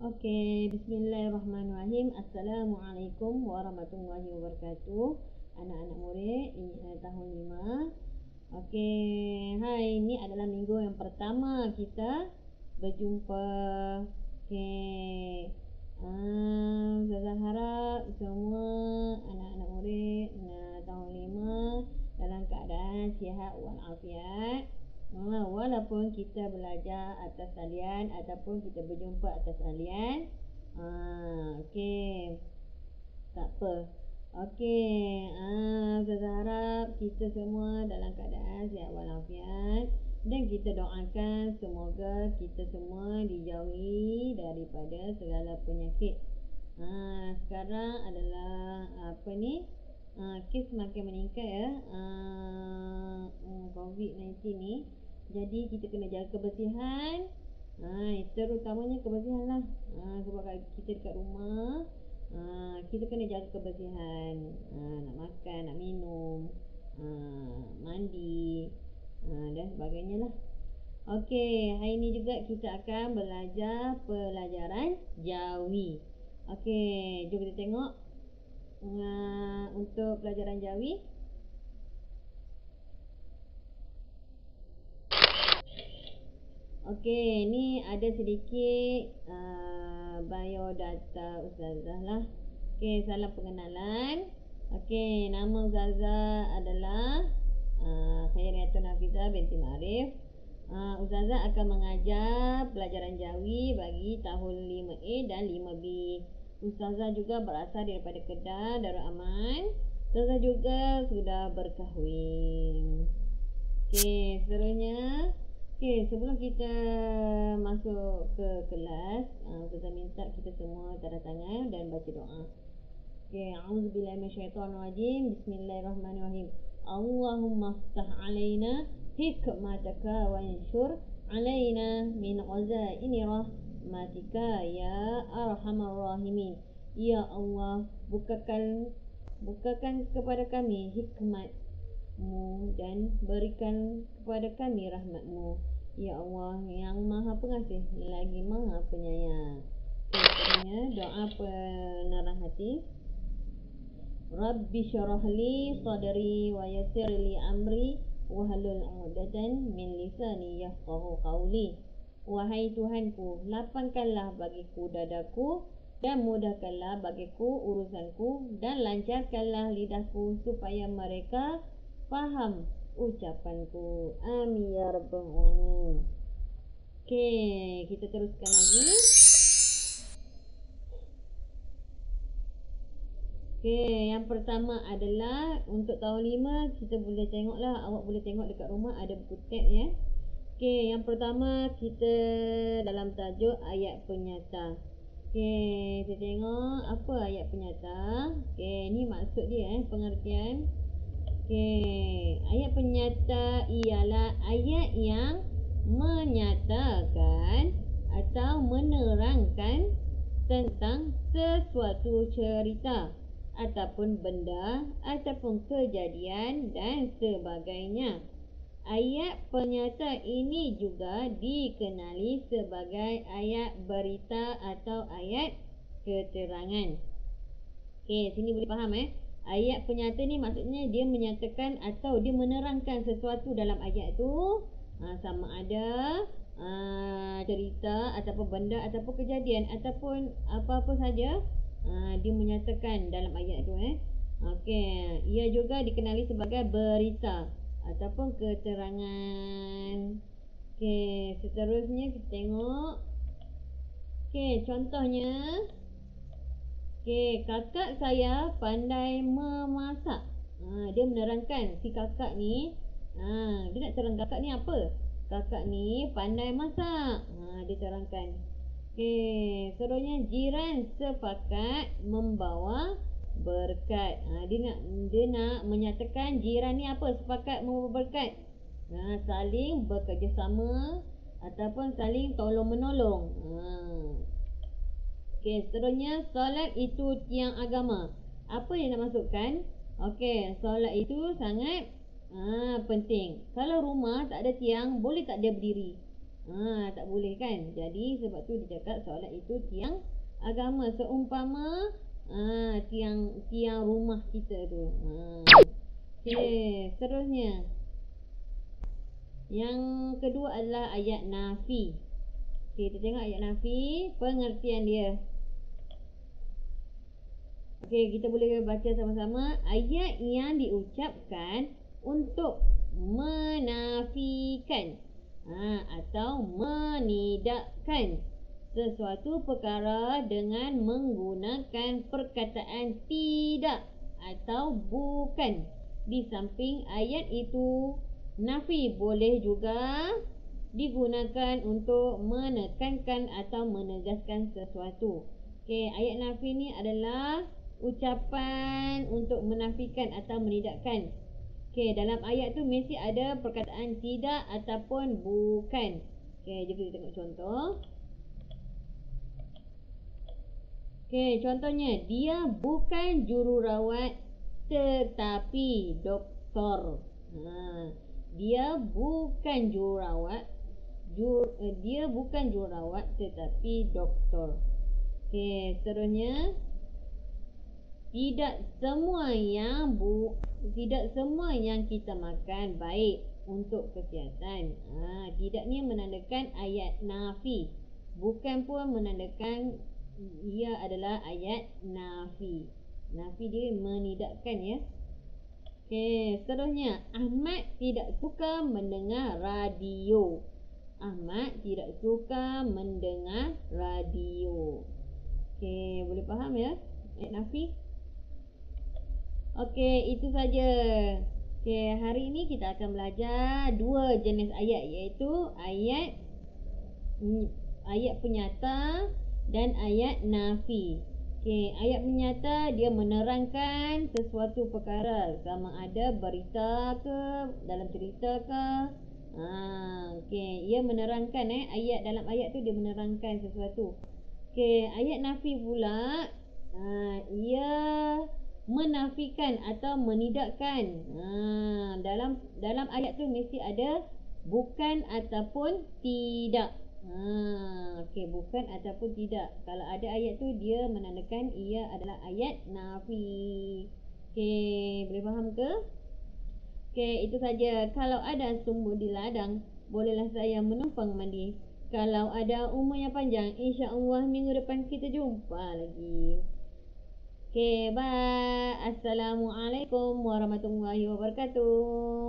Okey, bismillahirrahmanirrahim. Assalamualaikum warahmatullahi wabarakatuh. Anak-anak murid, ini tahun 5. Okey, hai, ini adalah minggu yang pertama kita berjumpa. Okey. Saya harap semua anak-anak murid tahun 5 dalam keadaan sihat walafiat. Walaupun kita belajar atas talian ataupun kita berjumpa atas talian. Okey. Tak apa. Okey. Saya harap kita semua dalam keadaan sihat walafiat. Dan kita doakan semoga kita semua dijauhi daripada segala penyakit. Sekarang adalah kes makin meningkat ya. COVID-19 ni. Jadi kita kena jaga kebersihan. Terutamanya kebersihan lah. Sebab kita dekat rumah, kita kena jaga kebersihan. Nak makan, nak minum, mandi, dan sebagainya lah. Okey, hari ni juga kita akan belajar pelajaran Jawi. Okey, jom kita tengok untuk pelajaran Jawi. Okey, ni ada sedikit biodata Ustazah lah. Okey, salam pengenalan. Okey, nama Ustazah adalah Khairiatun Hafizah binti Ma'arif. Ustazah akan mengajar pelajaran Jawi bagi tahun 5A dan 5B. Ustazah juga berasal daripada Kedah, Darul Aman. Ustazah juga sudah berkahwin. Okey, seterusnya. Okey, sebelum kita masuk ke kelas, Ustazah minta kita semua tanda tangan dan baca doa. Okey, a'udzubillahi minasyaitonirrajim. Bismillahirrahmanirrahim. Allahumma ftah alaina hikmataka wa anshur alaina min ghazaini rahmatika ya arhamar rahimin. Ya Allah, bukakan kepada kami hikmat-Mu dan berikan kepada kami rahmat-Mu. Ya Allah yang Maha Pengasih lagi Maha Penyayang. Seterusnya doa penerang hati. Rabbi syarah li sadri wa yassir li amri wahlul 'uqdatam min lisani yafqahu qawli. Wahai Tuhanku, lapangkanlah bagiku dadaku dan mudahkanlah bagiku urusanku dan lancarkanlah lidahku supaya mereka faham ucapanku. Amin ya rabbal alamin. Okey, kita teruskan lagi. Okey, yang pertama adalah untuk tahun 5 kita boleh tengoklah, awak boleh tengok dekat rumah ada buku tab ya. Okey, yang pertama kita dalam tajuk ayat penyata. Okey, kita tengok apa ayat penyata. Okey, ni maksud dia pengertian. Okey, ayat penyata ialah ayat yang menyatakan atau menerangkan tentang sesuatu cerita ataupun benda ataupun kejadian dan sebagainya. Ayat penyata ini juga dikenali sebagai ayat berita atau ayat keterangan. Okey, sini boleh faham Ayat penyata ni maksudnya dia menyatakan atau dia menerangkan sesuatu dalam ayat tu, sama ada cerita ataupun benda ataupun kejadian ataupun apa-apa saja, dia menyatakan dalam ayat tu Okey, ia juga dikenali sebagai berita ataupun keterangan. Okey, seterusnya kita tengok. Okey, contohnya. Okey, kakak saya pandai memasak. Dia menerangkan si kakak ni, dia nak terang kakak ni apa? Kakak ni pandai masak. Dia terangkan. Okey, seterusnya jiran sepakat membawa berkat. Dia nak menyatakan jiran ni apa? Sepakat membawa berkat. Saling bekerjasama ataupun saling tolong-menolong. Okey, seterusnya solat itu tiang agama. Apa yang nak masukkan? Okey, solat itu sangat penting. Kalau rumah tak ada tiang, boleh tak dia berdiri? Tak boleh kan. Jadi sebab tu dia cakap solat itu tiang agama. Seumpama tiang rumah kita tu. Okey, seterusnya. Yang kedua adalah ayat nafi. Okey, kita tengok ayat nafi, pengertian dia. Okey, kita boleh baca sama-sama. Ayat yang diucapkan untuk menafikan atau menidakkan sesuatu perkara dengan menggunakan perkataan tidak atau bukan. Di samping ayat itu, nafi boleh juga digunakan untuk menekankan atau menegaskan sesuatu. Okey, ayat nafi ni adalah ucapan untuk menafikan atau menidakkan. Okey, dalam ayat tu mesti ada perkataan tidak ataupun bukan. Okey, jom kita tengok contoh. Okey, contohnya, dia bukan jururawat tetapi doktor. Dia bukan jururawat. Dia bukan jururawat tetapi doktor. Okey, seterusnya, tidak semua yang kita makan baik untuk kesihatan. Tidak ni menandakan ayat nafi. Bukan pun menandakan ia adalah ayat nafi. Nafi dia menidakkan ya. Okey, seterusnya, Ahmad tidak suka mendengar radio. Ahmad tidak suka mendengar radio. Okey, boleh faham ya ayat nafi? Okey, itu saja. Okey, hari ini kita akan belajar dua jenis ayat, iaitu ayat penyata dan ayat nafi. Okey, ayat penyata dia menerangkan sesuatu perkara, sama ada berita ke, dalam cerita ke. Okey, ia menerangkan dalam ayat tu dia menerangkan sesuatu. Okey, ayat nafi pula ia menafikan atau menidakkan. Dalam ayat tu mesti ada bukan ataupun tidak. Okey, bukan ataupun tidak. Kalau ada ayat tu dia menandakan ia adalah ayat nafi. Okey, boleh faham ke? Okey, itu saja. Kalau ada sumber di ladang, bolehlah saya menumpang mandi. Kalau ada umur yang panjang, insya-Allah minggu depan kita jumpa lagi. Okey, bye. Assalamualaikum warahmatullahi wabarakatuh.